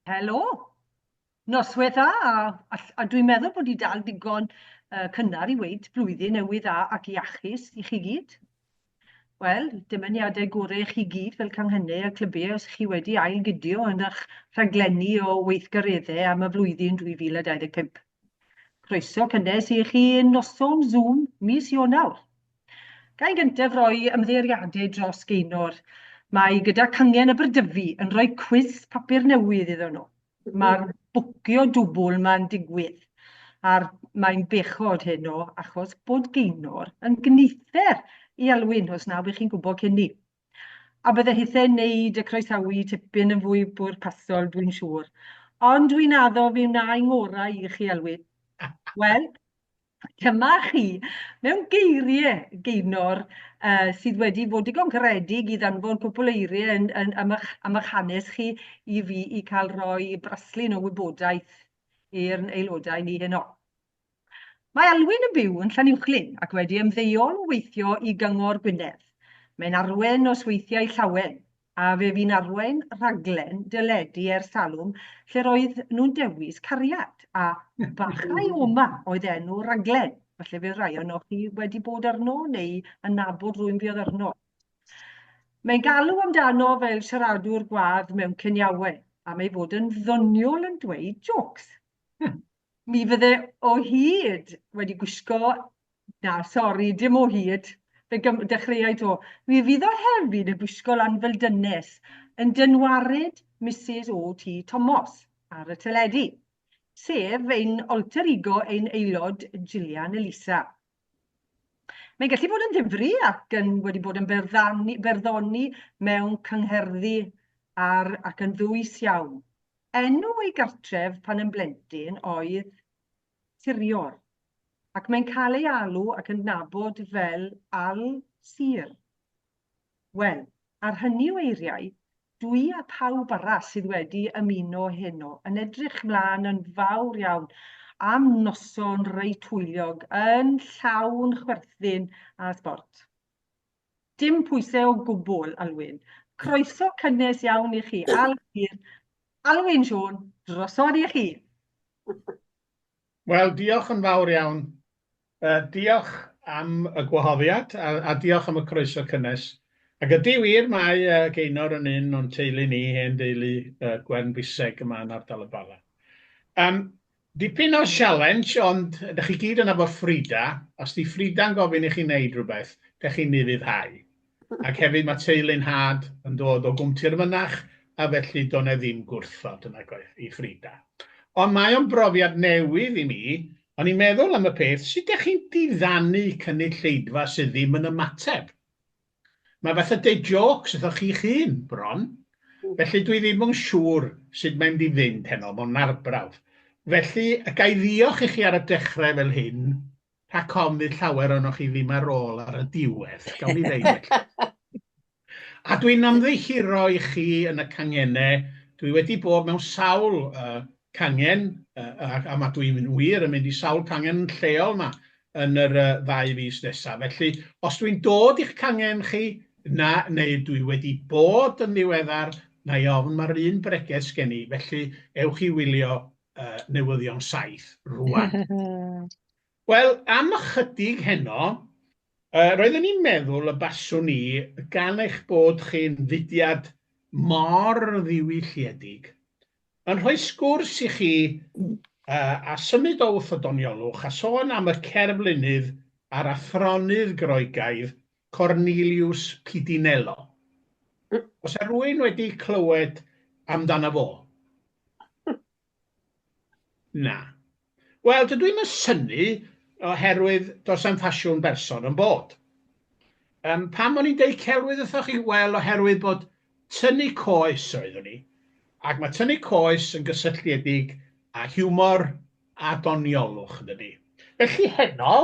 Helo, noswaith dda, a dwi'n meddwl bod i dal digon cynnar i weid blwyddyn newydd dda ac iachus i chi gyd. Wel, dymuniadau gorau i chi gyd fel canghennau a clybiau os chi wedi ailgydio yn eich rhaglenni o weithgareddau am y flwyddyn 2025. Croeso cynnes i chi noson Zoom mis Ionawr. Gai gyntaf roi ymddeiriadau dros Ionawr. Mae gyda cangen Aberdyfi yn rhoi cwis papur newydd iddyn nhw. Mae'r bwcio dwbl ma'n digwydd. A'r mae'n bechod heno achos bod Ionawr yn gneither i Alwyn os na bych chi'n gwybod cyn ni. A bydde hithau'n neud y croesawu tipyn yn fwy bwrpasol, dwi'n siŵr. Ond dwi'n addo fi wna'n ngorau i chi Alwyn. Wel, dyma chi, mewn geiriau Ionawr sydd wedi bod digon caredig i ddanfon cwpl eiriau am eich hanes chi i fi i cael rhoi braslun o wybodaeth i'r aelodau ni heno. Mae Alwyn yn byw yn Llanuwchlyn ac wedi ymddeol o weithio i Gyngor Gwynedd. Mae'n arwen o weithiau llawen a fe fi'n arwen rhaglen dyledu ers talwm lle roedd nhw'n dewis cariad a bachau oma oedd enw rhaglen. Falle fe rai o'n chi wedi bod arno neu yn nabod rwy'n fi oedd arno. Mae'n galw amdano fel siaradwr gwadd mewn cyniawen a mae fod yn ddoniol yn dweud jocs. Mi fydde o hyd wedi gwisgo, dim o hyd, fe dechreuai to. Mi fydd o hefyd y gwisgo lan fel dynes yn dynwared Mrs O.T. Thomas ar y teledu, sef ein alter ego ein aelod Gillian Elisa. Mae'n gallu bod yn ddifri ac wedi bod yn berddoni mewn cyngherddi ac yn ddwys iawn. Enw ei gartref pan yn blentyn oedd Sirior, ac mae'n cael ei alw ac yn nabod fel Al-Sir. Wel, ar hynny o eiriau, dwi a pawb arall sydd wedi ymuno heno yn edrych mlaen yn fawr iawn am noson reit hwyliog yn llawn chwerthin a sbort. Dim pwysau o gwbl, Alwyn. Croeso cynnes iawn i chi. Alwyn, Siôn, drosodd i chi. Wel, diolch yn fawr iawn. Diolch am y gwahoddiad a diolch am y croeso cynnes. Ac ydy wir mae Ionawr yn un o'n teulu ni, hen deulu Gwen Buseg yma yn ardal y Bala. Dipyn o challenge, ond ydych chi gyd yn efo Frida. Os di Frida'n gofyn i chi wneud rhywbeth, ydych chi'n niddhau. Ac hefyd mae teulu'n had yn dod o gwmti'r mynach, a felly do'n e ddim gwrthod yna i Frida. Ond mae o'n brofiad newydd i mi, o'n i'n meddwl am y peth, sut ydych chi'n diddannu cynulleidfa sydd ddim yn ymateb? Mae fath o deud jocs ydych chi'ch hun bron, felly dwi ddim yn siŵr sut mae'n di fynd heno, mae'n arbrawf. Felly, gai ddiolch i chi ar y dechrau fel hyn, rhac ofn llawer o'ch chi ddim ar ôl ar y diwedd, gawn ni ddeud. A dwi'n ymddeihiro i chi yn y cangennau, dwi wedi bod mewn sawl cangen, a mae dwi'n wir yn mynd i sawl cangen lleol yma yn yr 2 fis nesaf. Felly, os dwi'n dod i'ch cangen chi, neu dwi wedi bod yn ddiweddar, na i ofn mae'r un breges gen i, felly ewch i wylio newyddion saith rwan. Wel, am ychydig heno, roeddwn i'n meddwl y baswn ni gan eich bod chi'n fudiad mor ddiwylliedig yn rhoi sgwrs i chi a symud o wrth o doniolwch a sôn am y cerflunydd a'r athronydd Groegaidd Cornelius Pidinello. Os rhywun wedi clywed amdano fo? Na. Wel, dydw i'm yn synnu oherwydd does am ffasiwn berson yn bod. Pam o'n i'n deud celwydd ydych chi? Wel, oherwydd bod tynnu coes oeddwn ni. Ac mae tynnu coes yn gysylltiedig a hiwmor a doniolwch ydy ni. Felly heno,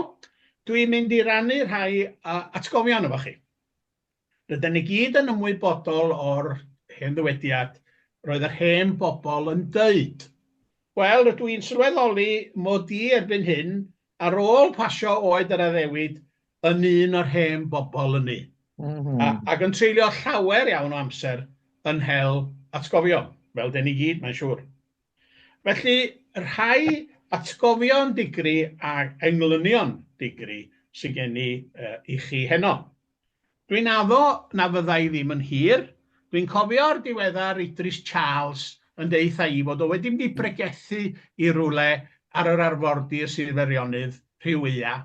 dwi'n mynd i rannu rhai atgofion efo chi. Rydyn ni gyd yn ymwybodol o'r hen ddywediad, roedd yr hen bobl yn dweud. Wel, dwi'n sylweddoli mod i erbyn hyn ar ôl pasio oed yr addewid yn un o'r hen bobl yn ni. Ac yn treulio llawer iawn o amser yn hel atgofion. fel dyn ni gyd, mae'n siŵr. Felly, rhai atgofion digri a englynion digri sydd gen i chi heno. Dwi'n addo na fydda i ddim yn hir. Dwi'n cofio'r diweddar Idris Charles yn deitha i fod o wedi mynd i bregethu i rwle ar yr arfordir sydd Feirionnydd Rhyw-Ea.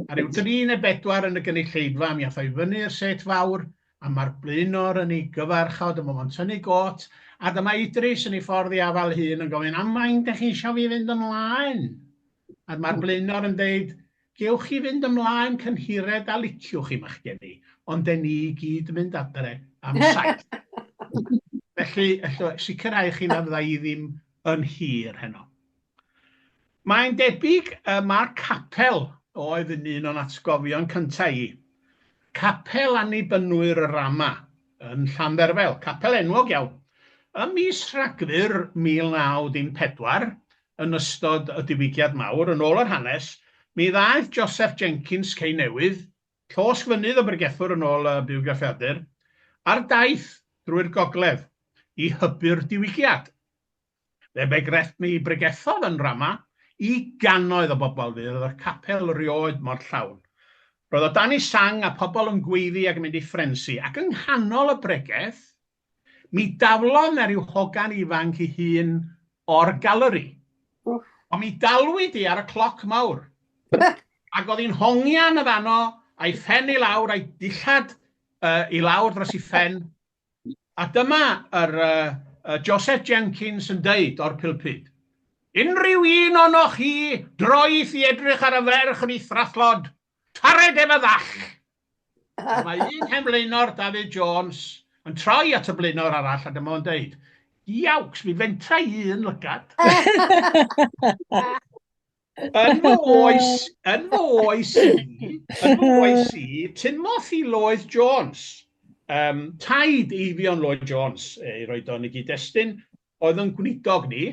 A ryw 3 neu 4 yn y gynulleidfa, mi ath o i fyny'r set fawr, a mae'r blaenor yn ei gyfarchod, a mae'n tynnu got, a dyma Idris yn ei ffordd i afal hun yn gofyn, am mae'n da chi eisiau fi fynd ymlaen? A mae'r blaenor yn deud, gewch chi fynd ymlaen cynhired a liciwch chi ma'ch geni, ond den ni gyd mynd adre am saith. Felly, sicrhau chi na fydda i ddim yn hir heno. Mae'n debyg mae'r capel oedd yn un o'n atgofion cyntaf i. Capel Annibynwyr y Rama yn Llanderfel, capel enwog iawn. Ym mis Rhagfyr 1914, yn ystod y diwygiad mawr, yn ôl yr hanes, mi ddaeth Joseph Jenkins Cei Newydd, llosg fynydd o bregethwr yn ôl y bywgraffiadur, ar daith drwy'r gogledd i hybu'r diwygiad. Fe bregethodd yn Rama i gannoedd o bobl fydd, oedd y capel rioed mor llawn. Roedd o dan ei sang a pobl yn gweiddi ac yn mynd i ffrensi, ac yng nghanol y bregeth, mi daflodd na ryw hogan ifanc ei hun o'r galeri. Ond mi dalwyd i ar y cloc mawr. Ac oedd hi'n hongian y fanno, a'i ffen i lawr, a'i dillad i lawr dros ei ffen. A dyma Joseph Jenkins yn deud o'r pulpud. Unrhyw un o'noch chi droeth i edrych ar y ferch yn ei thrallod, tared efo ddall. Mae un hemlaenor David Jones yn troi at y blaenor arall a dyma o'n deud, iawcs, mi fentra un lygad. Yn fy oes i, Timothy Lloyd Jones, taid Eifion Lloyd Jones, ei roed o'n i gyd-destun, oedd yn gwneudog ni.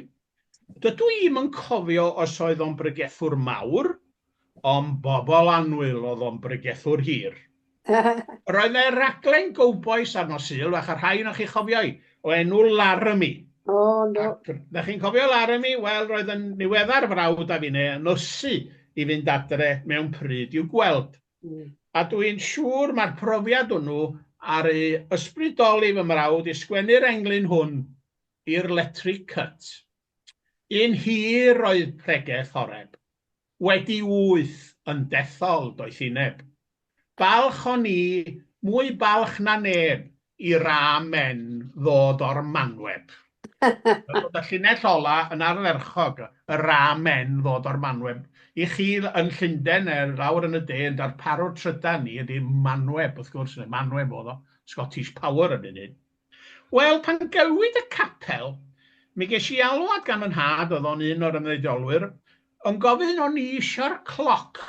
Dydw i'm yn cofio os oedd o'n bregethwr mawr, ond bobl anwyl oedd o'n bregethwr hir. Roedd e raglen gowbois arno Sul, fach ar rhai o'ch chi chofioi, o enw Laramie. Da chi'n cofio Laramie? Wel, roedd yn niweddar frawd a finne yn ysu i fynd adre mewn pryd i'w gweld. A dwi'n siŵr mae'r profiad hwnnw ar ei ysbrydoli fy mrawd i sgwennu'r englyn hwn i'r letri cut. Un hir oedd pregeth horeb, wedi 8 yn dethol doeth i neb. Balch o'n i, mwy balch na neb, i ramen ddod o'r manweb. Oedd y llinell ola yn arferchog, y ramen ddod o'r manweb. I chi yn Llundain neu lawr yn y de yn darparwr trydan ni ydy manweb, wrth gwrs, neu manweb oedd o, Scottish Power yn unig. Wel, pan gywyd y capel, mi ges i alwad gan yn had, oedd o'n un o'r ymwneudolwyr, yn gofyn o'n i eisiau'r cloc.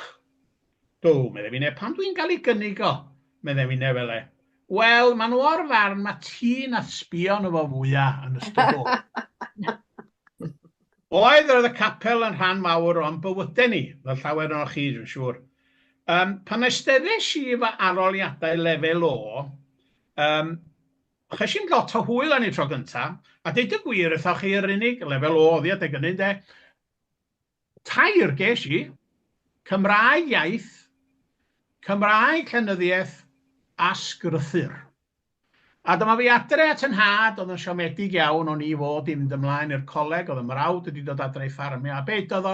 Medde fi ne, pam dwi'n cael ei gynnig o? Medde fi ne fel e. Wel, maen nhw o'r farn, mae ti'n a sbio nhw fo fwyaf yn ystod o. Oedd y capel yn rhan mawr o'n bywydau ni, fel llawer o'n chi, dwi'n siŵr. Pan ysteddes i fy aroliadau lefel o, chais i'n lot o hwyl yn ei tro gyntaf, a deud y gwir wrthoch chi yr unig lefel o oddi adeg ynny, de. Tair ges i, Cymraeg iaith, Cymraeg llenyddiaeth, a sgrythyr. A dyma fi adre at yn had, oedd yn siomedig iawn o'n i fod i fynd ymlaen i'r coleg, oedd y mrawd wedi dod adre i ffarmio, a beth oedd o,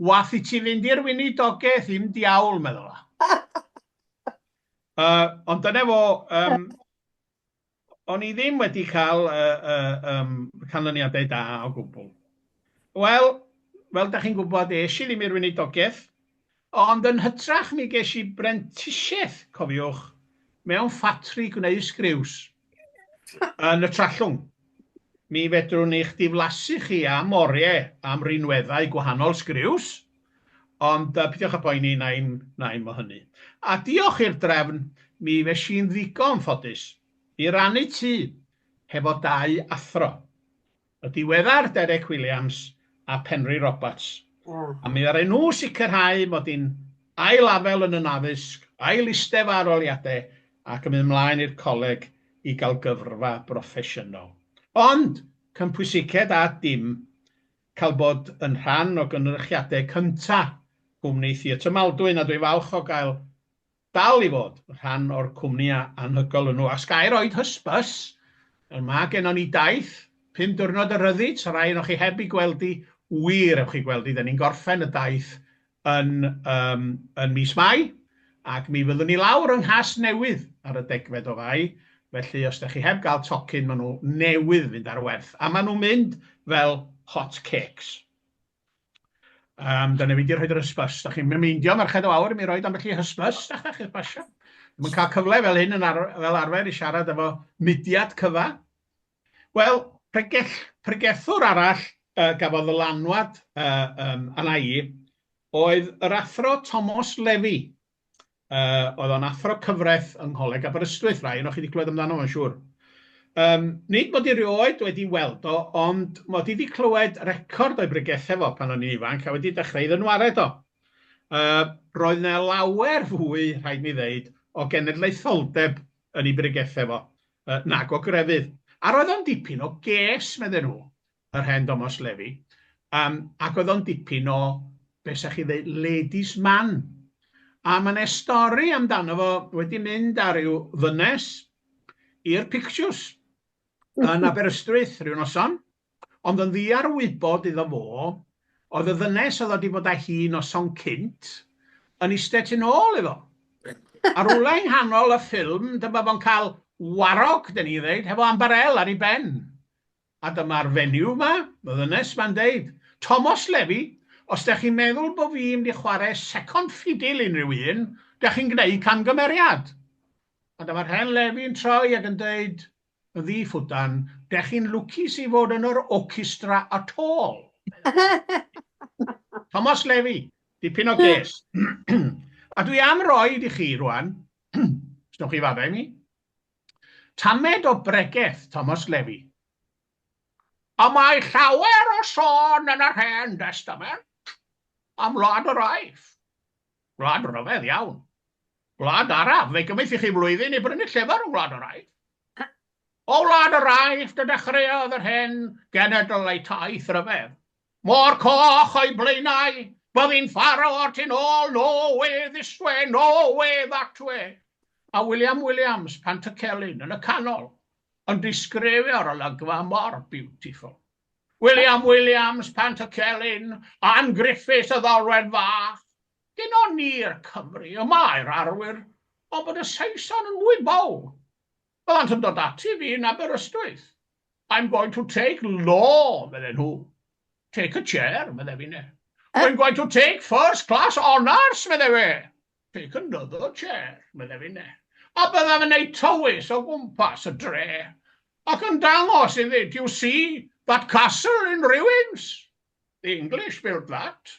wath i ti fynd i'r weinidogaeth, ddim diawl, meddwl o. Ond dyna fo, o'n i ddim wedi cael canlyniadau da o gwbl. Wel, fel da chi'n gwybod, eisi ddim i'r weinidogaeth, ond yn hytrach mi ges i brentisiaeth, cofiwch, mewn ffatri gwneud sgriws yn y Trallwng. Mi fedrwn i'ch diflasu chi am oriau am rinweddau gwahanol sgriws, ond pidwch y poeni naim o hynny. A diolch i'r drefn, mi fes i'n ddigon ffodus i rannu tŷ hefo 2 athro. Y diweddar Derek Williams a Penry Roberts. A mi ddaru nhw sicrhau mod i'n ail-afel yn yn addysg, ail-istef ar aroliadau, ac yn mynd ymlaen i'r coleg i gael gyfrfa broffesiynol. Ond, cympwysiced a dim cael bod yn rhan o gynrychiadau cyntaf cwmni Theatr Maldwyn, a dwi'n falch o gael dal i fod rhan o'r cwmni anhygol yn nhw. A sgai roed hysbys, yma gennym ni daith, 5 diwrnod y ryddid, so rai o'ch chi heb i gweld i wir ewch chi gweld i, da ni'n gorffen y daith yn mis Mai, ac mi fyddwn ni lawr yng Nghas Newydd ar y 10fed o Fai, felly os da chi heb gael tocyn, maen nhw newydd fynd ar werth, a maen nhw'n mynd fel hot cakes. Dyna fi wedi rhoi'r hysbys. Da chi'n meindio merched o awr i mi roed ambell i hysbys. Da chi'n basio. Mae'n cael cyfle fel hyn fel arfer i siarad efo mudiad cyfa. Wel, pregethwr arall gafodd y lanwad yna i oedd yr athro Thomas Levy. Oedd o'n athro cyfraith yng Ngholeg Aberystwyth, rai, o'ch chi wedi clywed amdano fo'n siŵr. Nid mod i rioed wedi weld o, ond mod i wedi clywed record o'i bregethau fo pan o'n i'n ifanc a wedi dechrau iddyn wared o. Roedd yna lawer fwy, rhaid mi ddeud, o genedlaetholdeb yn ei bregethau fo, nag o grefydd. A roedd o'n dipyn o ges, medden nhw, yr hen Thomas Levy, ac oedd o'n dipyn o, beth sa'ch chi ddeud, ladies man. A mae'n stori amdano fo wedi mynd ar ryw ddynes i'r pictures yn Aberystwyth rhyw noson, ond yn ddi ar wybod iddo fo, oedd y ddynes oedd wedi bod â hi noson cynt yn eistedd tu ôl iddo. A rwle yng nghanol y ffilm, dyma fo'n cael warog, dyn ni ddeud, hefo ambarel ar ei ben. A dyma'r fenyw yma, y ddynes ma'n deud, Thomas Levy, os da chi'n meddwl bod fi yn mynd i chwarae second fiddle unrhyw un, da chi'n gwneud camgymeriad. A dyma'r hen Levy yn troi ac yn deud, y ddi ffwdan, da chi'n lwcus i fod yn yr orchestra at all. Thomas Levy, dipyn o ges. A dwi am roed i chi rwan, os newch chi faddau mi, tamed o bregeth Thomas Levy. A mae llawer o sôn yn yr hen testament am Wlad yr Aifft. Wlad ryfedd iawn. Wlad araf, fe gymaith i chi flwyddyn i brynu llyfr o Wlad yr Aifft. O Wlad yr Aifft y dechreuodd yr hen genedlaethau ryfedd. Mor coch o'i blaenau, byddai'n pharo o'r tu ôl, no way this way, no way that way. A William Williams, Pantycelyn, yn y canol, yn disgrifio'r olygfa mor beautiful. William Williams, Pantycelyn, Ann Griffith y ddolwen fach. Gyno ni'r Cymru, y mae'r arwyr, ond bod y Saeson yn mwy baw. Byddant yn dod ati fi yn Aberystwyth. I'm going to take law, medden nhw. Take a chair, medden fi ne. I'm going to take first class honours, medden fi. Take another chair, medden fi ne. A byddaf yn neud tywys o gwmpas y dre. Ac yn dangos iddi, do you see that castle in ruins? The English built that.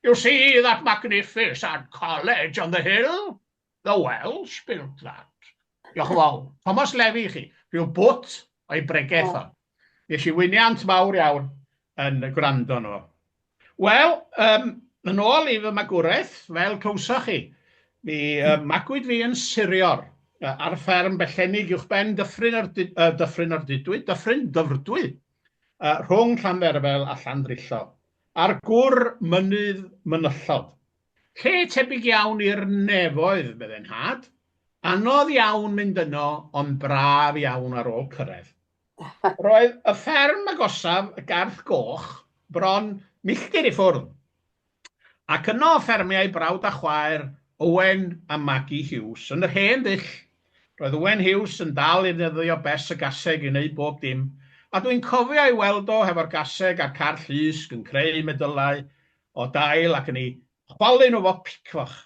You see that magnificent college on the hill? The Welsh built that. Diolch yn fawr. Thomas Levy i chi, rhyw bwt o'i bregeth o. Nes i wyniant mawr iawn yn gwrando nhw. Wel, yn ôl i fy magwraeth, fel clywsoch chi, mi magwyd fi yn Sirior ar fferm Bellenig uwchben Dyffryn Dyfrdwy, rhwng Llanferfel a Llandrillo, ar gwr mynydd mynyllod. Lle tebyg iawn i'r nefoedd, bydde'n had, anodd iawn mynd yno, ond braf iawn ar ôl cyrraedd. Roedd y fferm agosaf, y garth goch, bron milltir i ffwrdd. Ac yno ffermiau brawd a chwaer Owen a Maggie Hughes. Yn yr hen ddull, roedd Owen Hughes yn dal i ddefnyddio bes y gaseg i wneud bob dim, a dwi'n cofio ei weld o hefo'r gaseg a'r car llysg yn creu medylau o dail ac yn ei chwalu nhw fo picfoch.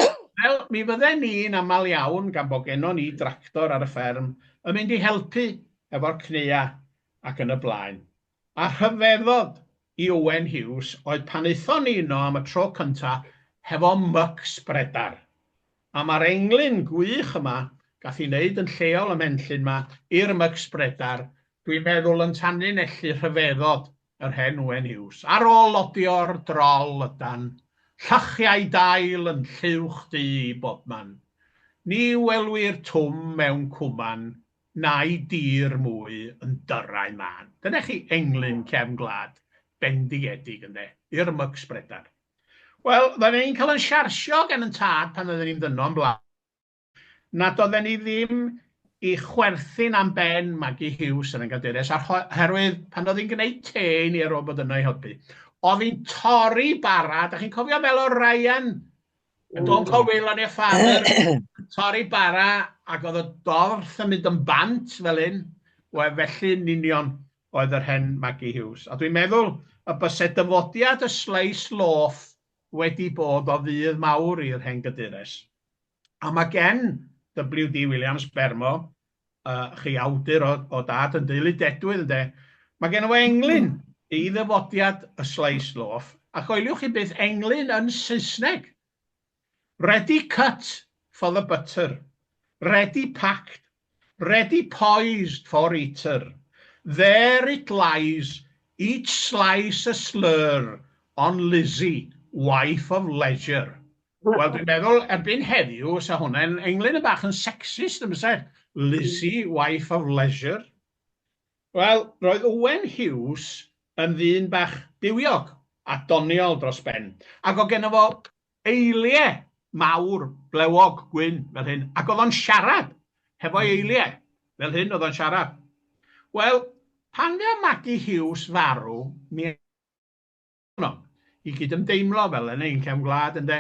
Wel, mi fydden ni'n aml iawn gan bod gennon ni dractor ar y fferm yn mynd i helpu efo'r cnea ac yn y blaen. A rhyfeddod i Owen Hughes oedd pan eithon ni yno am y tro cyntaf hefo myc sbredar. A mae'r englyn gwych yma gath i wneud yn lleol y menllyn yma i'r myc sbredar, dwi'n meddwl yn tanlinellu rhyfeddod yr hen Owen Hughes. Ar ôl lodio'r drol ydan, llachiau dail yn lliwch di bobman. Ni welwyr twm mewn cwman, na'i dir mwy yn dyrau man. Dyna chi englyn cefn gwlad, bendigedig ynde, i'r myg sbredar. Wel, oedden ni'n cael yn siarsio gan yn tad pan oedden ni'n dynno'n blaen, nad oedden ni ddim i chwerthu'n am ben Maggie Hughes yn y gadures, oherwydd pan oedd hi'n gwneud te i ni ar ôl bod yno i helpu, oedd hi'n torri bara, da chi'n cofio fel o Ryan, Don't Call Will on Your Father, torri bara, ac oedd y dorth yn mynd yn bant fel hyn, felly'n union oedd yr hen Maggie Hughes. A dwi'n meddwl y bysau dyfodiad y sleis loff wedi bod o ddydd mawr i'r hen gadures. A mae gen W.D. Williams Bermo, chi awdur o dad yn deulu dedwydd ynde, mae gen o englyn i ddyfodiad y sleis loff, a choeliwch chi beth englyn yn Saesneg. Ready cut for the butter, ready packed, ready poised for eater. There it lies, each slice a slur, on Lizzie, wife of leisure. Wel, dwi'n meddwl, erbyn heddiw, sa hwnna'n englyn y bach yn sexist, yn mysau, Lizzie, wife of leisure. Wel, roedd Owen Hughes yn ddyn bach diwiog a doniol dros ben, ac o gennym fo eiliau mawr, blewog, gwyn, fel hyn, ac oedd o'n siarad hefo eiliau, fel hyn oedd o'n siarad. Wel, pan fe Maggie Hughes farw, i gydymdeimlo fel yna un cefn gwlad, ynde,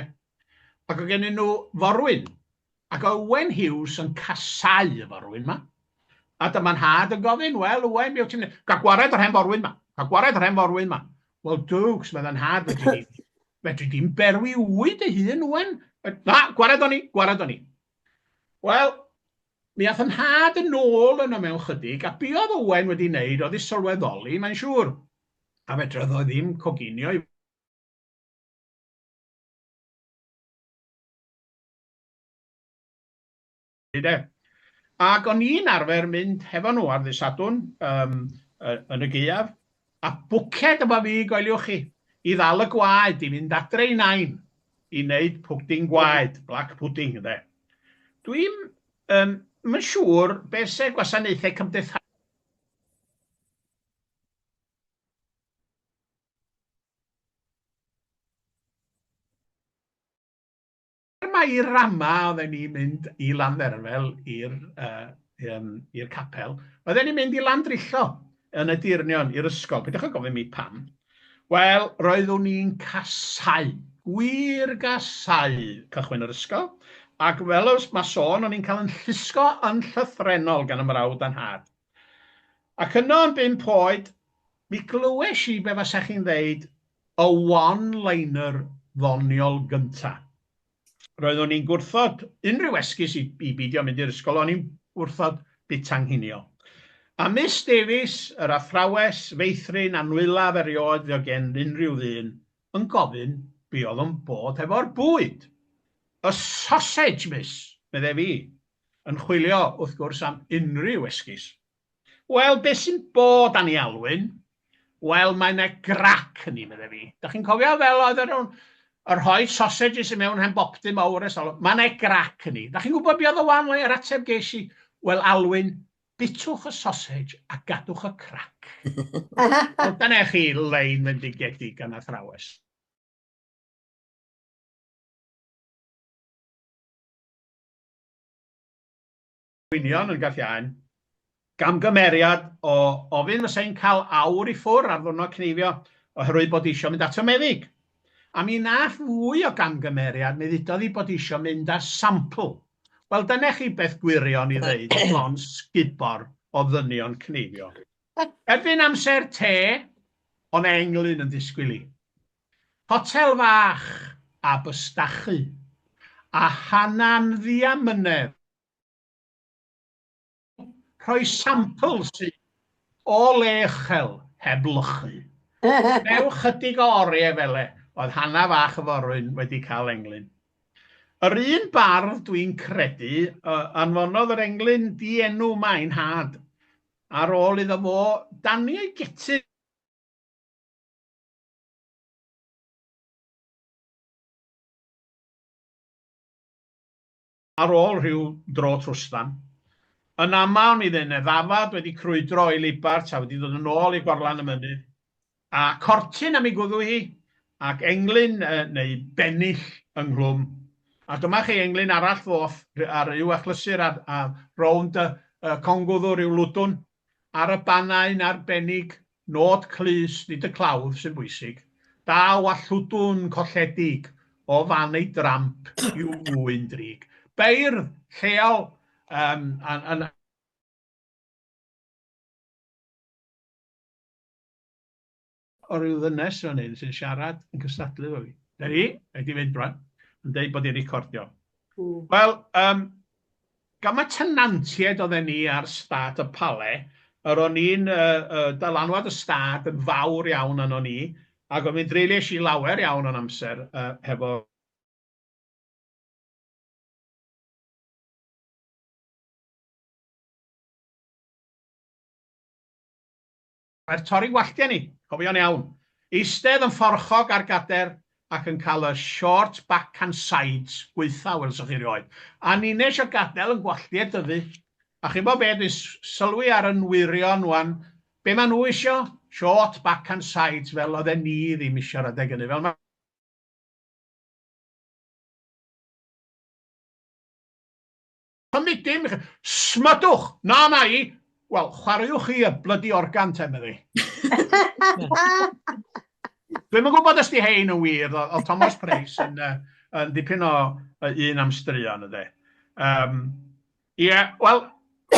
ac o gennyn nhw forwyn, ac Owen Hughes yn casau y forwyn yma. A dyma'n had yn gofyn, wel, Owen, mi wyt ti'n cael gwared yr hen forwyn yma, cael gwared yr hen forwyn yma. Wel, dwgs, meddyn had fedri di'n berwi wyd y hun, Owen. Na, gwared o'n i. Wel, mi ath yn had yn ôl yno mewn chydig, a bu oedd Owen wedi wneud, oedd i sylweddoli, mae'n siŵr. A fedrodd o ddim coginio i Ac o'n i'n arfer mynd hefo nhw ar ddisadwn yn y Gaeaf, a bwced yma fi, goeliwch chi, i ddal y gwaed, i fynd adre i nain, i wneud pwding gwaed, black pudding, ynddo. Dwi'n yn siŵr beth se gwasanaethau cymdeithasol. Mae i'r rama oedden ni'n mynd i Landderfel i'r capel, oedden ni'n mynd i Landrillo yn y dirnion i'r ysgol. Pidwch yn gofyn mi pam. Wel, roeddwn ni'n casau, gwir gasau cychwyn yr ysgol, ac fel mae sôn, o'n i'n cael yn llusgo yn llythrenol gan y mrawd a'n had. Ac yno yn 5 oed, mi glywes i be fasach chi'n ddeud y one-liner ddoniol gyntaf. Roeddwn ni'n gwrthod unrhyw esgus i beidio mynd i'r ysgol, o'n i'n gwrthod bitanghinio. A Miss Davies, yr athrawes, feithrin, anwylaf erioed o gen unrhyw ddyn, yn gofyn be oedd yn bod hefo'r bwyd. Y sausage, miss, medde fi, yn chwilio wrth gwrs am unrhyw esgus. Wel, beth sy'n bod â ni Alwyn? Wel, mae'n e grac yn ni, medde fi. Da chi'n cofio fel oedd yr rhoi sausages yn mewn hen bopty mawr ers alw. Mae'n e grac yn ni. Da chi'n gwybod beth oedd y wan yr ateb ges i? Wel, Alwyn, bitwch y sausage a gadwch y crac. Wel, dyna chi lein fendigedig gan athrawes. Wynion yn Gathiain, gamgymeriad o ofyn fysa'n cael awr i ffwr ar ddwrnod cneifio oherwydd bod eisiau mynd at y meddyg. A mi nath fwy o gamgymeriad, mi ddudodd hi bod eisiau mynd â sampl. Wel, dyna chi beth gwirion i ddeud o'n sgubor o ddynion cneifio. Erbyn amser te, o'n englyn yn disgwyl i. Hotel fach a bystachu, a hananddia mynedd. Rhoi sampl sy'n o le uchel heb lychu. Mew chydig o oriau fel e, oedd Hana fach y forwyn wedi cael englyn. Yr un bardd dwi'n credu, anfonodd yr englyn dienw mae'n had, ar ôl iddo fo dannu ei getu. Ar ôl rhyw dro trwstan. Yn aml mi ddyn y ddafad wedi crwydro i Libart a wedi dod yn ôl i gorlan y mynydd. A cortyn am ei gwddw hi, ac englyn neu bennill ynghlwm. A dyma chi englyn arall ddoth ar i'w achlysur a rownd y congwddwr i'w lwdwn. Ar y bannau'n arbennig, nod clus, nid y clawdd sy'n bwysig. Daw a llwdwn colledig o fan ei dramp i'w mwyn drig. Beirdd lleol o ryw ddynes o'n hyn sy'n siarad yn cystadlu fo fi. Na ni, wedi fynd bron, yn dweud bod i'n recordio. Wel, gam y tenantiaid oedden ni ar stad y pale, yr o'n ni'n dylanwad y stad yn fawr iawn yn o'n ni, ac o'n i'n dreulais i lawer iawn o'n amser hefo Mae'r torri gwalltia ni, cofio'n iawn. Eistedd yn fforchog ar gader ac yn cael y short back and sides gweitha, welswch chi rioed. A ni'n eisiau gadael yn gwalltiau dyfu. A chi'n bod beth, dwi'n sylwi ar y nwirion wan. Be maen nhw eisiau? Short back and sides, fel oedd ni ddim eisiau'r adeg yn fel ma. Dim, smydwch, na i. Wel, chwaraewch chi y blydi organ te, meddi. Dwi'n yn gwybod os di hein yn wir, o Thomas Price yn dipyn o un am straeon yde. Wel,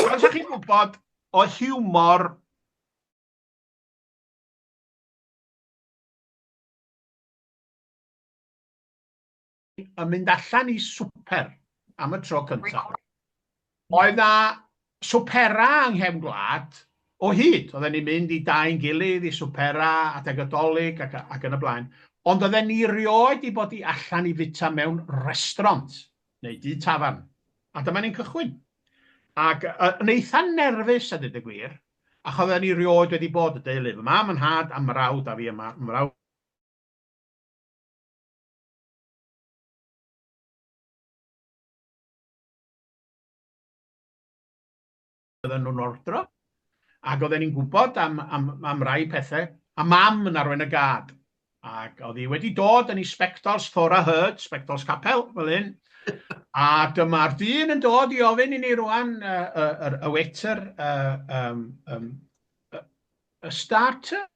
os ydych chi'n gwybod o hiwmor yn mynd allan i swper am y tro cyntaf. Oedd na swpera yng nghefn gwlad o hyd. Oedden ni'n mynd i dau'n gilydd i swpera, adeg Adolig ac yn y blaen. Ond oedden ni rioed i bod i allan i fita mewn restaurant neu dŷ tafarn. A dyma ni'n cychwyn. Ac yn eitha nerfus a dweud y gwir, ac oedden ni rioed wedi bod y deulu. Fy mam yn had am mrawd a fi yma. Mrawd oedden nhw'n ordro, ac oedden ni'n gwybod am rai pethau, a mam yn arwen y gad. Ac oedd hi wedi dod yn ei spectols Thora Hurd, spectols capel, fel hyn, a dyma'r dyn yn dod i ofyn i ni rwan y waiter, y starter.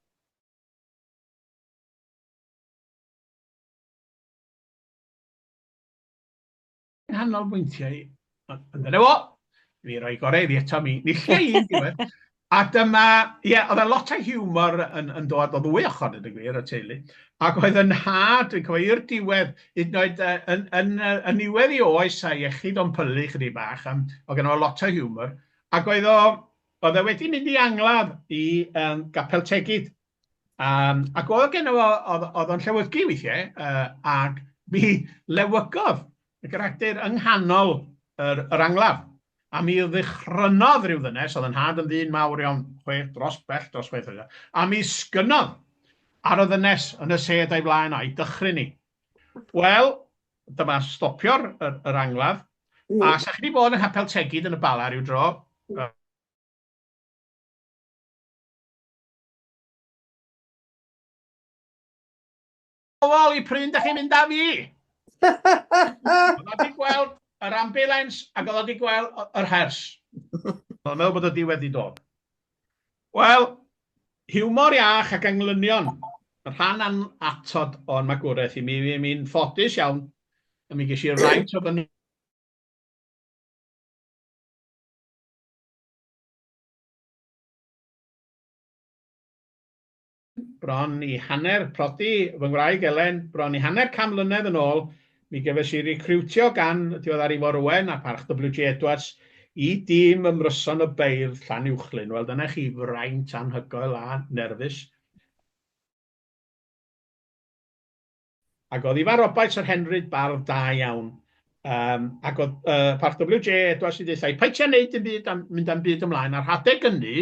Yn hanolbwyntiau, yn dyna fo, fi roi gorau fi eto mi nillio un diwedd. A dyma, oedd y lot o hiwmor yn dod o ddwy ochr yn y gwir y teulu. Ac oedd yn had, dwi'n cofio i'r diwedd, hyd yn oed yn niwedd i oes a iechyd o'n pylu chydig bach, oedd gen o lot o hiwmor. Ac oedd o wedi mynd i angladd i Gapel Tegid. Ac oedd gen o, oedd o'n llewygu weithiau, ac mi lewygodd y gradur yng nghanol yr anglaf. A mi ddychrynodd rhyw ddynes, oedd yn had yn ddyn mawr iawn, dros chwech. A mi sgynnodd ar y ddynes yn y sedd a'i blaen a'i dychry ni. Wel, dyma stopio'r anglaf, a sa chi wedi bod yn Hapel Tegid yn y Bala rhyw dro. I pryn da chi'n mynd â fi? Oedd wedi gweld yr ambulance ac oedd wedi gweld yr hers. Oedd meddwl bod y diwedd i dod. Wel, hiwmor iach ac englynion. Y rhan atod o'n magwraeth i mi, mi'n ffodus iawn, a mi ges i'r rhaid o fyny. Bron i hanner, prodi fy ngwraig Elen, bron i hanner 100 mlynedd yn ôl, mi gefes i recriwtio gan diweddar Ifor Owen a parch WG Edwards i dîm ymryson y beirdd Llanuwchlyn. Wel, dyna chi fraint anhygoel a nerfus. Ac oedd Ifar Roberts yr Henryd bardd da iawn. Ac oedd parch WG Edwards i ddeithau, pa ti'n neud yn byd, mynd am byd ymlaen, a'r hadeg ynni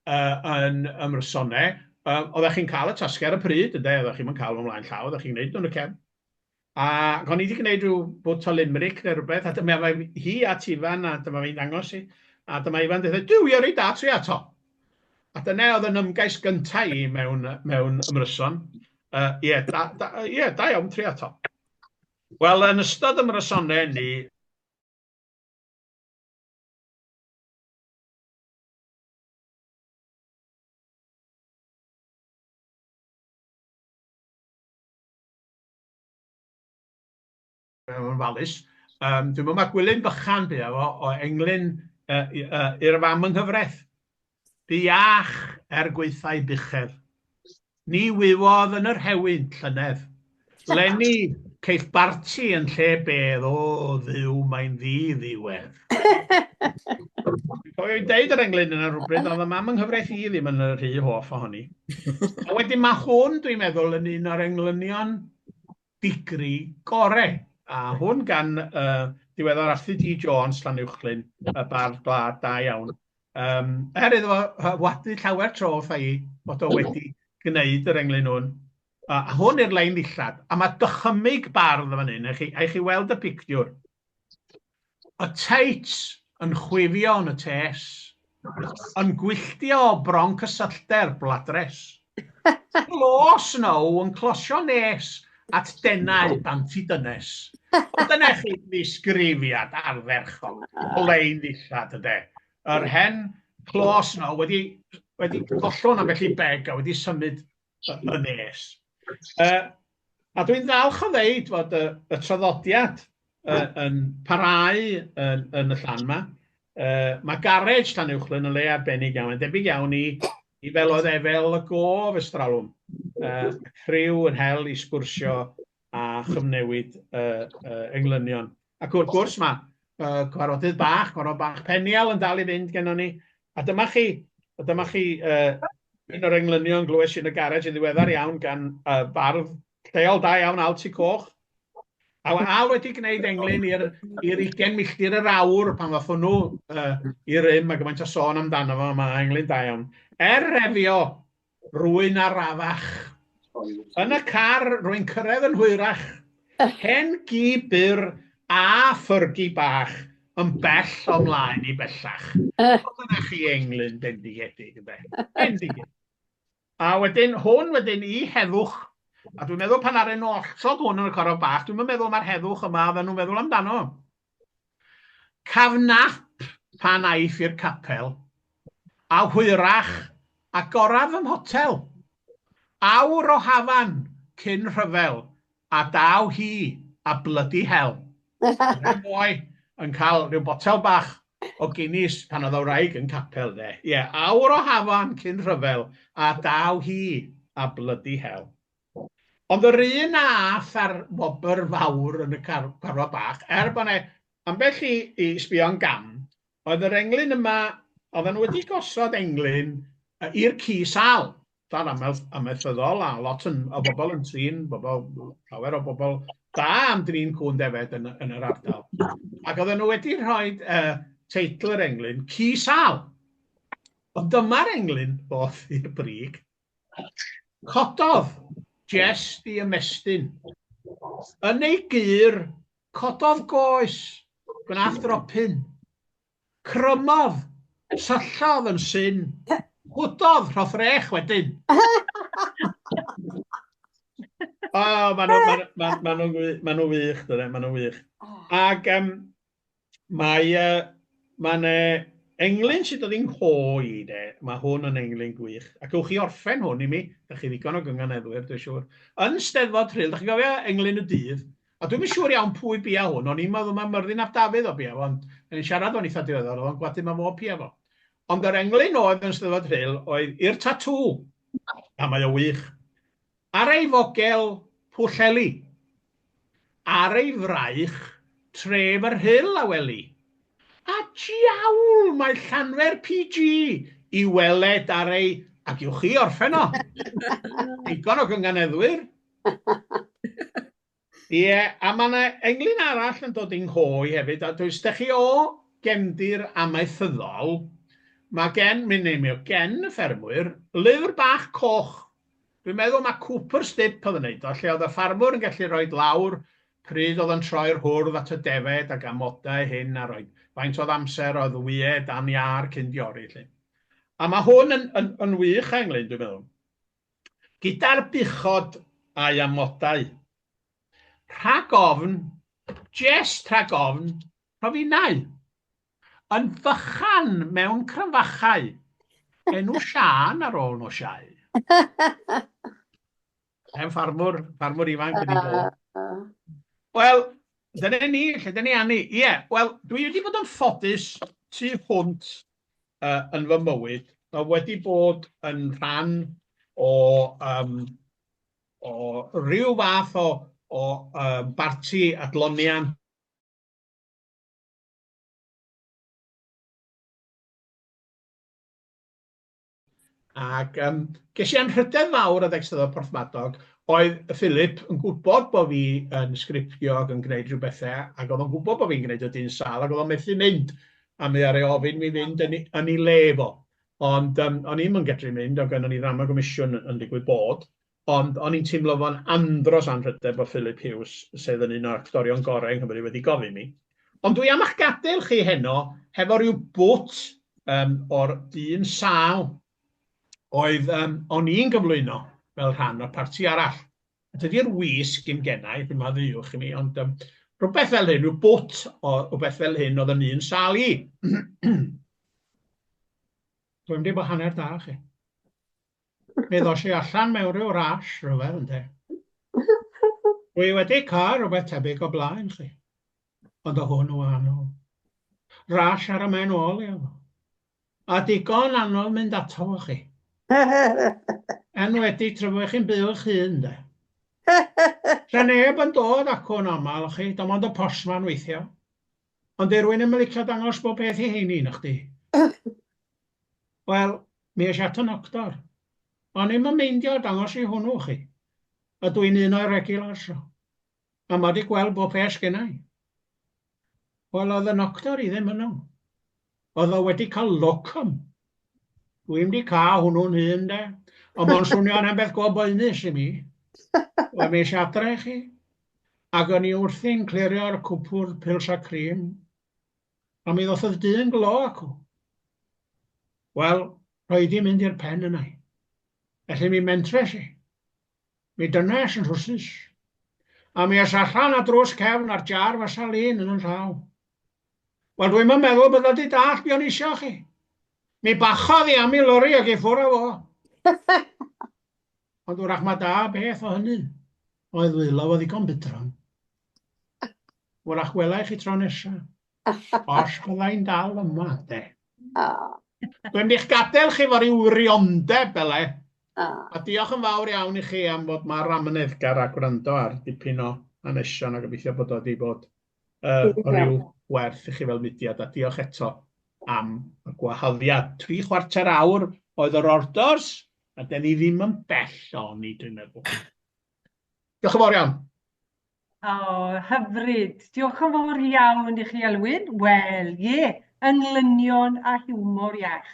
yn ymrysonau, oeddech chi'n cael y tasgu ar y pryd, oeddech chi'n cael ymlaen llaw, oeddech chi'n gwneud nhw'n y cefn. A o'n i wedi gwneud rhyw bwt o limeric neu rhywbeth, a dyma hi a Tifan, a dyma fi'n dangos i. A dyma Ifan dweud, duw, i da tri ato. A dyna oedd yn ymgais gyntaf i mewn ymryson. Ie, da iawn tri ato. Wel, yn ystod ymrysonau ni, mewn falus, dwi'n meddwl mae Gwilym bychan bu o englyn i'r fam yng nghyfraith. Biach gweithau buchedd. Ni wywodd yn yr hewyn llynedd. Lenni ceiff barti yn lle bedd, o ddiw mae'n ddiwedd. Dwi'n deud yr englyn yna rhywbryd, oedd y mam yng nghyfraith i ddim yn y rhy hoff ohoni. A wedyn mae hwn, dwi'n meddwl, yn un o'r englynion digri gorau. A hwn gan diweddar Arthur D. Jones, Llanuwchlyn, y bardd glad da iawn. Iddo fo wadu llawer tro wrtha i bod o wedi gwneud yr englyn hwn. A hwn i'r lein ddillad. A mae dychymig bardd fan hyn, eich chi weld y pictiwr. Y teits yn chwifio yn y tes, yn gwylltio o bron cysyllter bladres. Glos now yn closio nes at denau banti dynes. Dyna chi ddisgrifiad arferchol, o lein ddillad yde. Yr hen clos now wedi gollwn am felly beg a wedi symud y nes. A dwi'n falch o ddeud fod y traddodiad yn parhau yn y llan yma. Mae garej Llanuwchlyn yn le arbennig iawn, yn debyg iawn i fel oedd efel y gof Estralwm. Rhyw yn hel i sgwrsio a chymnewid englynion. Ac wrth gwrs mae gwarodydd bach, gwarod bach penial yn dal i fynd gennym ni. A dyma chi un o'r englynion glywes yn y garej yn ddiweddar iawn gan bardd lleol da iawn Alti Coch. A Al wedi gwneud englyn i'r 20 milltir yr awr pan fath nhw i'r rym a gymaint o sôn amdano fo, mae englyn da iawn. Refio rwy'n arafach. Yn y car rwy'n cyrraedd yn hwyrach. Hen gi byr a ffyrgi bach yn bell omlaen i bellach. Dyna chi englyn bendigedig. Bendigedig. A wedyn, hwn wedyn i heddwch. A dwi'n meddwl pan ar yn ollog hwn yn y corff bach, dwi'n meddwl mae'r heddwch yma fydden nhw'n meddwl amdano. Cafnap pan aeth i'r capel, a hwyrach a goraf ym hotel. Awr o hafan cyn rhyfel, a daw hi a bloody hell. Dwi'n boi yn cael rhyw botel bach o Guinness pan oedd o wraig yn capel de. Ie, awr o hafan cyn rhyfel, a daw hi a bloody hell. Ond yr un ath ar wobr fawr yn y carfa bach, bod yna ambell i sbio'n gam, oedd yr englyn yma, oedden nhw wedi gosod englyn i'r ci sal. Dan amaethyddol a lot o bobl yn trin, llawer o bobl da am drin cwn defed yn yr ardal. Ac oedden nhw wedi rhoi teitl yr englyn, ci sal. Ond dyma'r englyn both i'r brig. Cododd jest i ymestyn. Yn ei gyr, cododd goes, gwnaeth dropyn. Crymodd, syllodd yn syn. Hwdodd rhothrech wedyn. Maen nhw wych, dydyn, maen nhw wych. Ac mae'n englyn sydd oedd i'n hoi, mae hwn yn englyn gwych. Ac ywch chi orffen hwn i mi, da chi ddigon o gynganeddwyr, dwi'n siŵr. Yn Steddfod Rhyl, da chi gofio englyn y dydd, a dwi'n siŵr iawn pwy bia hwn, o'n i'n meddwl mae Myrddin ap Dafydd o bia fo, ond yn siarad o'n eitha diweddar, oedd o'n gwadu mae fo bia fo. Ond yr englyn oedd yn Steddfod Rhyl oedd i'r tatŵ, a mae o wych. Ar ei fogel Pwllheli, ar ei fraich tref yr Rhyl a weli. A diawl, mae llanfer PG i weled ar ei, ac ywch chi orffen o. Digon o gynganeddwyr. Ie, a mae englyn arall yn dod i'n hoi hefyd, a dwi'n stech chi o gefndir amaethyddol, mae gen y ffermwyr lyfr bach coch. Dwi'n meddwl mae Cooper Stip oedd yn neud o, lle oedd y ffarmwr yn gallu rhoi lawr pryd oedd yn troi'r hwrdd at y defed ac amodau hyn a rhoi faint oedd amser oedd wyed am iar cyn diori. A mae hwn yn wych, Englyn, dwi'n meddwl. Gyda'r buchod a'i amodau, rhag ofn, rhag ofn, rhofinnau, yn fychan mewn cryfachau, enw Siân ar ôl no siau. Ffarmwr ifanc wedi bod. Wel, dyna ni, lle dyna ni anni. Ie, wel, dwi wedi bod yn ffodus tu hwnt yn fy mywyd, a wedi bod yn rhan o ryw fath o barti adlonian. Ac ges i anrhydedd fawr o ddecstyddol Porthmadog, oedd Philip yn gwybod bod fi yn sgriptio ac yn gwneud rhyw bethau, ac oedd yn gwybod bod fi'n gwneud y dyn sal, ac oedd o'n methu mynd, a mi ar ei ofyn mi fynd yn ei le fo. Ond o'n i'm yn gedru mynd, ac o'n i ddam y gomisiwn yn digwydd bod, ond o'n i'n teimlo fo'n andros anrhydedd bod Philip Hughes, sef yn un o'r actorion gorau yng Nghymru, wedi gofyn mi. Ond dwi am eich gadael chi heno, hefo rhyw bwt o'r dyn sal, oedd o'n i'n gyflwyno fel rhan o'r parti arall. Dydy'r wisg dim gennau, dim maddiwch i mi, ond rhywbeth fel hyn, rhyw bwt o rhywbeth fel hyn oedd yn un sal i. Dwi'n mynd i bod hanner da chi. Mi ddos i allan mewn rhyw ras rhywbeth ynddo. Dwi wedi cael rhywbeth tebyg o blaen chi, ond o hwn o wahanol. Ras ar y mewn ôl i efo. A digon anodd mynd ato fo chi. Enwedig trefo chi'n byw eich hun, de. Lle neb yn dod ac o'n aml chi, dim ond y postman weithio. Ond rywun yn licio dangos bob beth i heini na chdi. Wel, mi eisiau at y noctor. O'n i'm yn meindio dangos i hwnnw chi. A dwi'n un o'r regulars. A ma di gweld bob peth gennau. Wel, oedd y noctor i ddim yno. Oedd o wedi cael locum. Dwi'n di cael hwnnw'n hun, de. Ond mae'n swnio'n am beth go boenus i mi. Wel, mi eisiau adre chi. Ac o'n i wrthi'n clirio'r cwpwr pils a crim. A mi ddoth y dyn glo acw. Wel, roedd i'n mynd i'r pen yna. Felly mi mentres i. Mi dynes yn rhwsys. A mi as allan a drws cefn ar jar fasa lun yn llaw. Wel, dwi'n meddwl bod wedi dall be o'n isio chi. Mi bachodd i am i lori ag i ffwr o fo. Ond wrach mae da beth o hynny. Oedd wylo o ddigon bydron. Wrach welai chi tro nesaf. Os byddai'n dal yma, de. Dwi'n eich gadael chi fod i'w wiriondeb, bele. A diolch yn fawr iawn i chi am fod mae'r ramyneddgar a gwrando ar dipyn o hanesion a gobeithio bod o wedi bod o ryw werth i chi fel mudiad. A diolch eto am y gwahoddiad. 3/4 awr oedd yr ordors, a den ni ddim yn bell o'n i, dwi'n meddwl. Diolch yn fawr iawn. O, hyfryd. Diolch yn fawr iawn i chi, Alwyn. Wel, englynion a hiwmor iach.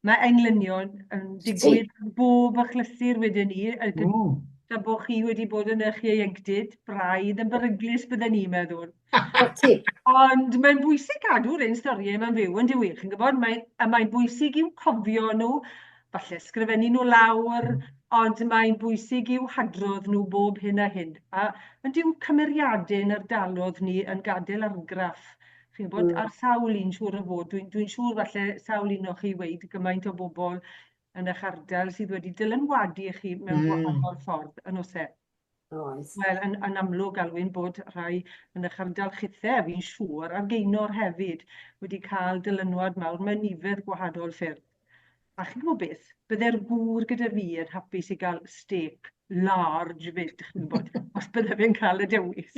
Mae englynion yn digwydd bob achlysur wedyn ni. A bod chi wedi bod yn eich ieuenctid braidd yn beryglus bydden ni'n meddwl. Ond mae'n bwysig cadw'r ein storiau mae'n fyw yn dywyll. Chi'n gwybod, mae'n bwysig i'w cofio nhw, falle sgrifennu nhw lawr, ond mae'n bwysig i'w hadrodd nhw bob hyn a hyn. A yn dyw cymeriadau'n ardalodd ni yn gadael argraff. Chi'n gwybod, ar sawl un siŵr o fod. Dwi'n siŵr falle sawl un o'ch chi weid gymaint o bobl yn eich ardal sydd wedi dylanwadu i chi mewn gwahanol ffordd yn oes e. Wel, yn amlwg, Alwyn, bod rhai yn eich ardal chithau, fi'n siŵr, a'r Gaenor hefyd, wedi cael dylynwad mawr mewn nifer gwahanol ffyrdd. A chi'n gwybod beth, byddai'r gŵr gyda fi yn hapus i gael steak large fyd, chi'n gwybod, os byddai fe'n cael y dewis.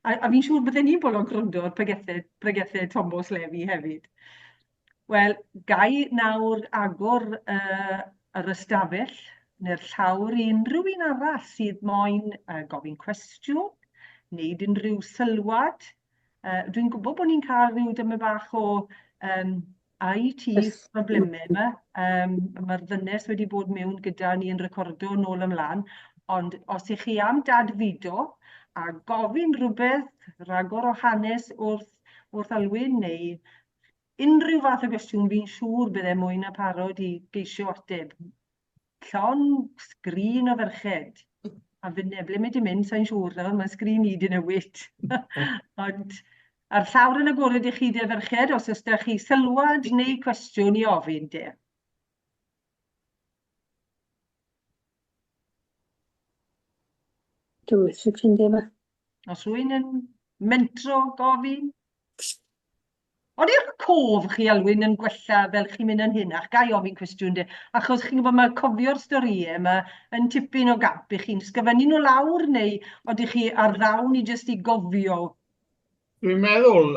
A fi'n siŵr byddai ni'n bolon gwrando ar pregethau Thomas Levi hefyd. Wel, gai nawr agor yr ystafell neu'r llawr i unrhyw un arall sydd moyn gofyn cwestiwn, wneud unrhyw sylwad. Dwi'n gwybod bod ni'n cael rhyw dyma bach o IT problemau yma. Mae'r ddynes wedi bod mewn gyda ni yn recordo nôl ymlaen, ond os ych chi am dad fido a gofyn rhywbeth, rhagor o hanes wrth Alwyn neu unrhyw fath o gwestiwn fi'n siŵr bydde mwy na parod i geisio ateb. Llon sgrin o ferched. A fyne, ble mae di mynd, sa'n siŵr nawr, mae sgrin i di newid. Ond ar llawr yn agored i chi de ferched, os ydych chi sylwad neu cwestiwn i ofyn de. Dwi'n sy'n ffeindio fe. Os rwy'n yn mentro gofyn. Oeddi'r cof chi, Alwyn, yn gwella fel chi'n mynd yn hynach? Gai ofyn cwestiwn de. Achos chi'n gwybod mae cofio'r storïau yma yn tipyn o gap i chi'n sgyfennu nhw lawr neu oeddech chi ar ddawn i jyst i gofio? Dwi'n meddwl,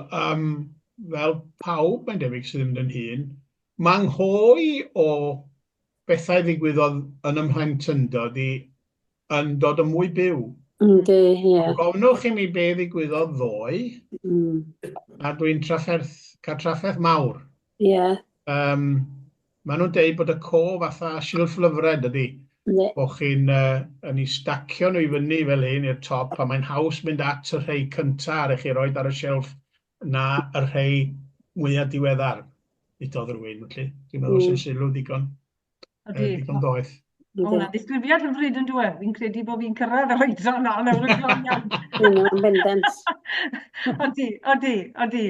fel pawb, mae'n debyg sydd yn mynd yn hun, mae'n hoi o bethau ddigwyddodd yn ymhlentyndod i yn dod yn mwy byw. Yndi, ie. Gofnwch i mi be ddigwyddodd ddoe, a dwi'n cael trafferth mawr. Ie. Maen nhw'n deud bod y cof fatha silff lyfred ydy. Bod chi'n yn ei stacio nhw i fyny fel hyn i'r top, a mae'n haws mynd at y rhai cyntaf ar eich chi roed ar y shelf na y rhai mwyaf diweddar. Udodd rhywun, felly. Dwi'n meddwl sy'n sylw digon doeth. O, hwnna ddisgrifiad hyfryd yn dweud. Fi'n credu bod fi'n cyrraedd yr oedran na nawr y glonian. Yn bendant. Odi.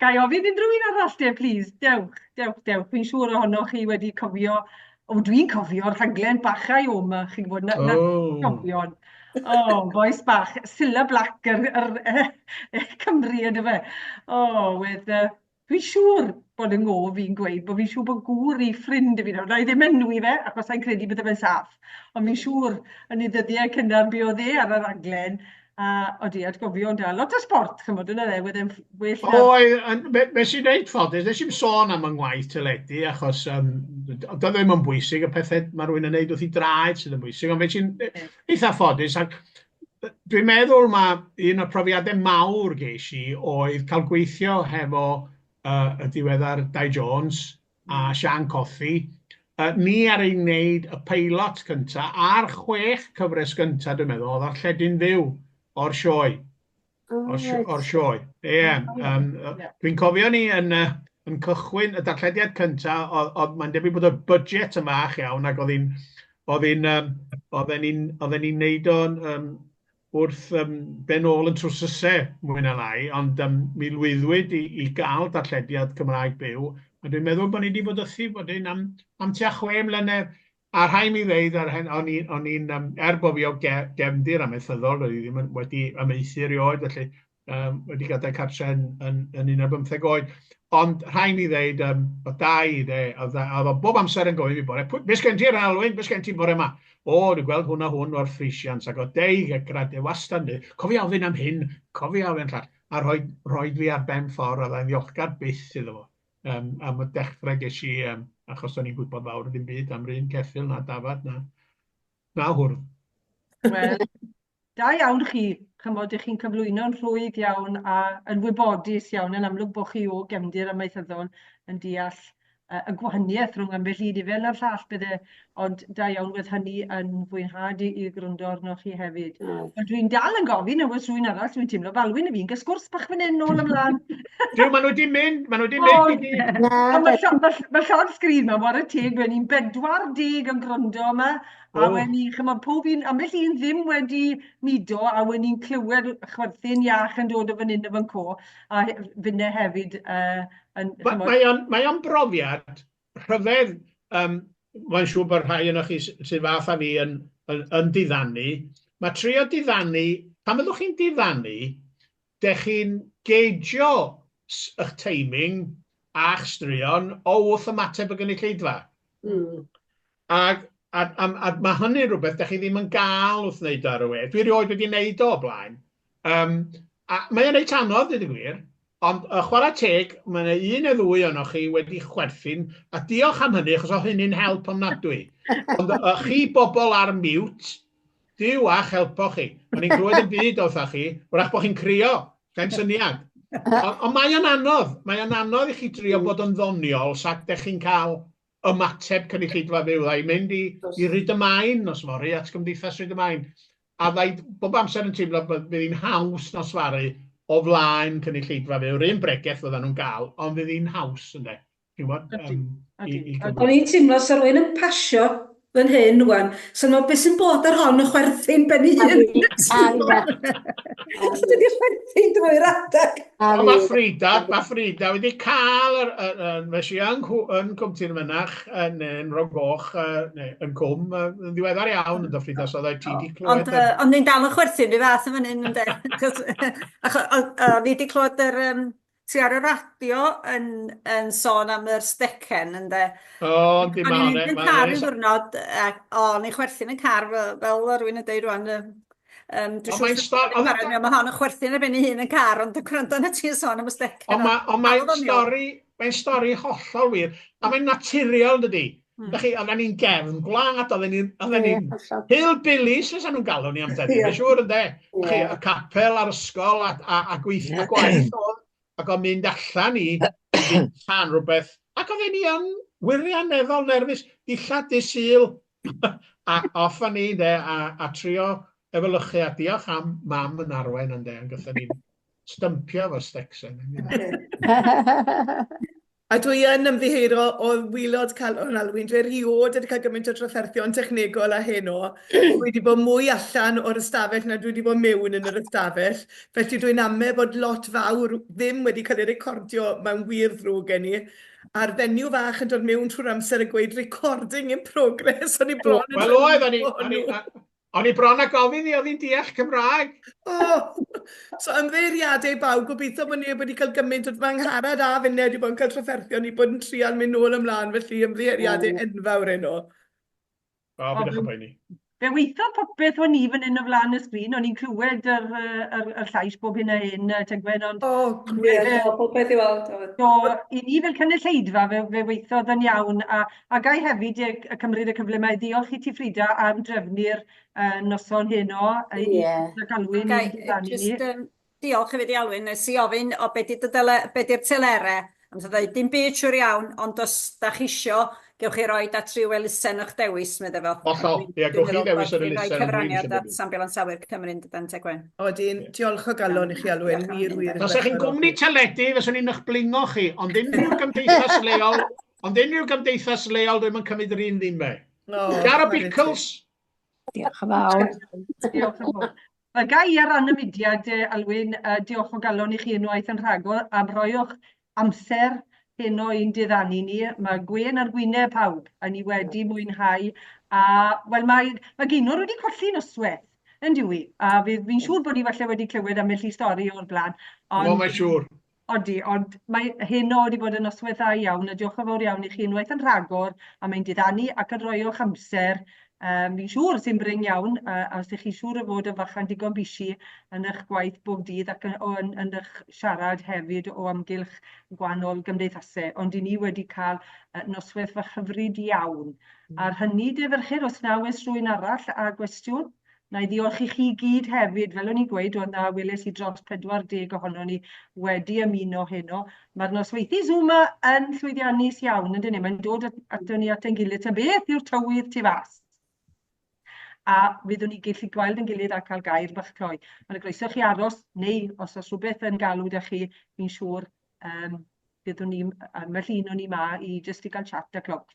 Gai ofyn unrhyw un arall de, please. Dewch. Fi'n siŵr ohonoch chi wedi cofio, dwi'n cofio'r rhaglen bachau o yma, chi'n gwybod, na cofion. Boes bach, Cilla Black yr Cymru ydy fe. Fi'n siŵr bod yng ngof fi'n gweud, bod fi'n siŵr bod gŵr i ffrind i fi nawr. Na i ddim enwi fe, achos sa'n credu bydde fe'n saff. Ond fi'n siŵr yn ei ddyddiau cynnar bu o dde ar y raglen. Odi, atgofion da. Lot o sport, chymod, yna dde, wedyn well... Be sy'n neud ffodus, nes i'n sôn am yng ngwaith teledu, achos doedd ddim yn bwysig y pethau mae rhywun yn neud wrth i draed sydd yn bwysig, ond fe sy'n eitha ffodus. Dwi'n meddwl mae un o'r profiadau mawr ges i oedd cael gweithio hefo y diweddar Dai Jones a Sian Coffey. Ni ar ei wneud y peilot cyntaf a'r 6 cyfres cyntaf, dwi'n meddwl, oedd ar lledyn fyw o'r sioe. O'r sioe. Dwi'n cofio ni yn cychwyn y darllediad cyntaf, oedd mae'n debyg bod y budget yn fach iawn, ac oedden ni'n neud o'n wrth ben ôl yn trwsysau mwy na lai, ond mi lwyddwyd i gael darllediad Cymraeg byw. A dwi'n meddwl bod ni wedi bod ythu bod hyn am tua 6 mlynedd. A rhai mi ddeud, o'n i'n, bod fi o gefndir amaethyddol, oedd i ddim wedi ymeithi erioed, felly wedi gadael cartre yn 15 oed. Ond rhai mi ddeud, o dau, oedd o bob amser yn gofyn fi bore, beth gen ti'r Alwyn, beth gen ti bore yma? Dwi'n gweld hwn o'r Frisians, ac o deu gradau wastad, cofio ofyn am hyn, cofio ofyn llall, a roed fi ar ben ffordd, oedd e'n ddiolchgar byth iddo fo. Am y dechrau ges i, achos o'n i'n gwybod fawr ddim byd am rhan ceffil na dafad na hwrdd. Wel, da iawn chi, chymod, chi'n cyflwyno'n rhwydd iawn a yn wybodus iawn, yn amlwg bod chi o gefndir amaethyddol yn deall y gwahaniaeth rhwng ambell i fel a'r llall bydde, ond da iawn wedd hynny yn fwynhad i gwrando arnoch chi hefyd. Ond dwi'n dal yn gofyn, a wrth rwy'n arall, dwi'n teimlo fel Alwyn y fi'n gysgwrs bach fan hyn nôl ymlaen. Maen nhw wedi mynd, Mae llawn sgrin yma, war y teg, wedyn ni'n 40 yn gwrando yma, a wedyn ni, chymod, pob un, ambell un ddim wedi mudo, a wedyn ni'n clywed chwerthin iach yn dod o fan hyn o fan co, a fyne hefyd... Mae o'n brofiad rhyfedd, mae'n siŵr bod rhai yno chi sydd fath a fi yn diddannu. Mae trio diddannu, pan byddwch chi'n diddannu, dech chi'n geidio eich teiming a'ch straeon o wrth ymateb y gynulleidfa. A mae hynny rhywbeth dech chi ddim yn gael wrth wneud ar y we. Dwi erioed wedi wneud o blaen. A mae'n neud anodd, dweud y gwir. Ond chwarae teg, mae yna 1 neu 2 o'noch chi wedi chwerthin, a diolch am hynny, achos o hynny'n help ofnadwy. Ond chi bobl ar mute, diw a'ch helpo chi. O'n i'n clywed y byd wrthach chi, wrach bod chi'n crio, gael syniad. Ond mae'n anodd i chi drio bod yn ddoniol, sac dech chi'n cael ymateb cynulleidfa fyw. Ddai mynd i Rhydymain nos fory, at Gymdeithas Rhydymain. A ddai bob amser yn teimlo bod bydd hi'n haws nosfaru, o flaen cynulleidfa fe, yw'r un bregaeth oedden nhw'n gael, ond fydd hi'n haws, ynddo. I O'n gyflwyno. i'n teimlo sa rwy'n yn pasio fan hyn rwan. So nhw beth sy'n bod ar hon y chwerthin ben i hun. So dydi chwerthin drwy'r adag. Mae Frida wedi cael fe si yn Cwmtyn Mynach yn Rogoch yn Cwm yn ddiweddar iawn yn Frida, so oedd ti wedi clywed. Ond ni'n dal yn chwerthin fi fath yn fan hyn, ynddo? Ni wedi clywed ti ar y radio yn sôn am yr stecen, ynddo? O, dim O'n i'n ond. mynd yn car yn ddwrnod, o'n i'n chwerthin yn car, fel rwy'n yn deud rwan. Mae hon yn chwerthin ar ben ei hun yn car, ond dwi'n gwrando na ti'n sôn am y stecen. Ond mae'n stori hollol wir, a mae'n naturiol, dydi? Oedden ni'n gefn gwlad, oedden ni'n hillbillies, os nhw'n galw ni am dydyn, mae'n siŵr ynddo. Y capel a'r ysgol a gweithio gwaith oedd, ac o'n mynd allan i tan rhywbeth, ac oedden ni yn wirioneddol nerfus, dillad dy syl, a off a ni, a trio efelychu, a diolch am mam yn Arwen ynddo, ac oedden ni'n stympio fo'r stecsen. A dwi yn ymddiheuro o wilod calon Alwyn. Dwi'n riod wedi cael gymaint o trafferthion technegol a heno. Dwi wedi bod mwy allan o'r ystafell na dwi wedi bod mewn yn yr ystafell. Felly dwi'n amau bod lot fawr ddim wedi cael ei recordio mewn wir ddrwg gen i. A'r fenyw fach yn dod mewn trwy'r amser y gweud recording in progress. Wel oedd, o'n i bron a gofyn i oedd hi'n deall Cymraeg. So ymddeiriadau bawb, gobeithio bod ni wedi cael gymaint o fangharad a fynnau wedi bod yn cael trafferthion i bod yn trial mynd nôl ymlaen, felly ymddeiriadau enfawr enw. O, bydych yn poeni. Fe weithio popeth o'n i fan hyn o flaen y sgrin, o'n i'n clywed yr llais bob hyn a hyn, Tegwen, ond... popeth i weld. So, i ni fel cynulleidfa, fe weithiodd yn iawn, a gai hefyd cymryd y cyfle mae diolch i ti Frida am drefnu'r noson heno, i Alwyn i ddannu ni. Diolch hefyd i Alwyn, nes i ofyn o be di'r telere, am ddweud dim byd siwr iawn, ond os da chi isio, gewch chi roi at ryw elusen o'ch dewis, medde fel. Hollol, gewch chi dewis yr elusen. Roi cyfraniad at Ambulance Awyr Cymru'n dydan Tegwen. O, diolch o galon i chi Alwyn, wir. Os ych chi'n gwmni teledu, fyswn ni'n eich blingo chi, ond unrhyw gymdeithas leol dwi'n cymryd yr un ddim be. Gar o Bickles. Diolch yn fawr. Diolch yn fawr. Mae gai ar ran y mudiad, Alwyn, diolch o galon i chi unwaith yn rhagor, am roi'ch amser heno i'n diddannu ni. Mae gwen ar gwyneb pawb, a ni wedi mwynhau. Wel, mae Ginwr wedi colli noswaith, yn diwy. A fi'n siŵr bod ni falle wedi clywed am y stori o'r blaen. O, mae'n siŵr. Odi, ond mae heno wedi bod yn noswaith dda iawn, a diolch yn fawr iawn i chi unwaith yn rhagor, a mae'n diddannu ac yn roi'ch amser. Fi'n siŵr sy'n brin iawn, a os ydych chi siŵr o fod yn fachan digon bisi yn eich gwaith bob dydd ac yn eich siarad hefyd o amgylch gwahanol gymdeithasau. Ond i ni wedi cael noswaith fach hyfryd iawn. A'r hynny defyrchir, os na oes rhywun arall a gwestiwn, na i ddiolch i chi gyd hefyd. Fel o'n i'n gweud, oedd na weles i dros 40 ohono ni wedi ymuno heno. Mae'r nosweithi Zoom yn llwyddiannus iawn, ydyn ni. Mae'n dod ato ni at ein gilydd. Ta beth yw'r tywydd tu fas? A fyddwn ni gallu gweld yn gilydd a cael gair bach cloi. Mae'n groeso chi aros, neu os oes rhywbeth yn galw da chi, fi'n siŵr byddwn ni, ymell un o'n ni ma i jyst i gael chat a clog.